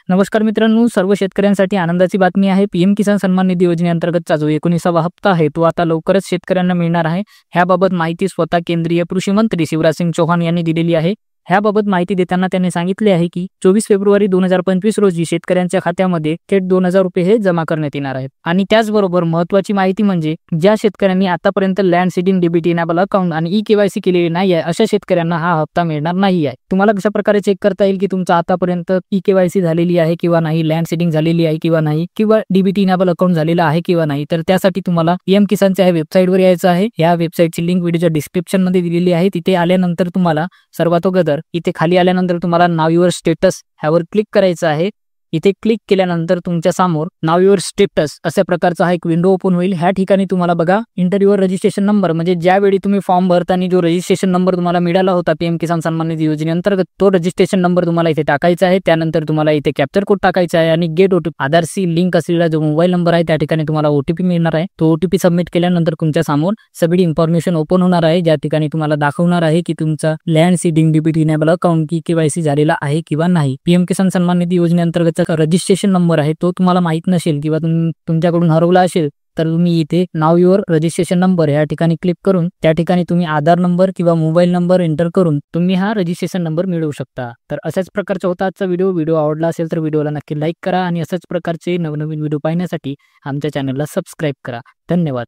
नमस्कार मित्रांनो, सर्व शेतकऱ्यांसाठी आनंदाची बातमी आहे। पीएम किसान सन्मान निधी योजनेअंतर्गतचा जो 19वा हप्ता आहे तो आता लवकरच शेतकऱ्यांना मिळणार आहे। ह्याबाबत माहिती स्वतः केंद्रीय कृषी मंत्री शिवराज सिंग चौहान यांनी दिलेली आहे। ह्याबाबत माहिती देताना त्यांनी सांगितले आहे की 24 फेब्रुवारी 2025 रोजी शेतकऱ्यांच्या खात्यामध्ये थेट 2000 रुपये हे जमा करण्यात येणार आहेत। आणि त्याचबरोबर महत्त्वाची माहिती म्हणजे ज्या शेतकऱ्यांनी आतापर्यंत land seeding DBT enable account आणि ई-केवायसी केलेली नाही आहे अशा शेतकऱ्यांना हा हप्ता मिळणार नाही आहे। तुम्हाला कशा प्रकारे चेक करता येईल की तुमचं आतापर्यंत ई-केवायसी झालेली आहे किंवा नाही, लँड सीडिंग झालेली आहे किंवा नाही, किंवा डीबीटी इनेबल अकाउंट झालेलं आहे किंवा नाही, तर त्यासाठी तुम्हाला पीएम किसानच्या वेबसाईटवर यायचं आहे। या वेबसाईटची लिंक व्हिडिओच्या डिस्क्रिप्शन मध्ये दिलेली आहे। तिथे आल्यानंतर तुम्हाला सर्वात अगोदर इथे खाली आल्यानंतर तुम्हाला नाव युअर स्टेटस ह्यावर क्लिक करायचं आहे। इथे क्लिक केल्यानंतर तुमच्या समोर नाव युअर स्टेटस अशा प्रकारचा हा एक विंडो ओपन होईल। ह्या ठिकाणी तुम्हाला बघा इंटर युअर रजिस्ट्रेशन नंबर, म्हणजे ज्यावेळी तुम्ही फॉर्म भरताना जो रजिस्ट्रेशन नंबर तुम्हाला मिळाला होता पीएम किसान सन्मान निधी योजनेअंतर्गत, तो रजिस्ट्रेशन नंबर तुम्हाला इथे टाकायचा आहे। त्यानंतर तुम्हाला इथे कॅप्चर कोड टाकायचा आहे आणि गेट ओटीपी आधारशी लिंक असलेला जो मोबाईल नंबर आहे त्या ठिकाणी तुम्हाला ओटीपी मिळणार आहे। तो ओटीपी सबमिट केल्यानंतर तुमच्या समोर सगळी इन्फॉर्मेशन ओपन होणार आहे, ज्या ठिकाणी तुम्हाला दाखवणार आहे की तुमचा land seeding DBT enable account की केवायसी झालेला आहे किंवा नाही। पीएम किसान सन्मान निधी योजनेअंतर्गतचा रजिस्ट्रेशन नंबर आहे तो तुम्हाला माहित नसेल किंवा तुमच्याकडून हरवला असेल तर तुम्ही इथे नाव युअर रजिस्ट्रेशन नंबर या ठिकाणी क्लिक करून त्या ठिकाणी तुम्ही आधार नंबर किंवा मोबाईल नंबर एंटर करून तुम्ही हा रजिस्ट्रेशन नंबर मिळवू शकता। तर अशाच प्रकारचा होता आजचा व्हिडिओ आवडला असेल तर व्हिडिओला नक्की लाईक करा आणि अशाच प्रकारचे नवनवीन व्हिडिओ पाहण्यासाठी आमच्या चॅनलला सबस्क्राईब करा। धन्यवाद।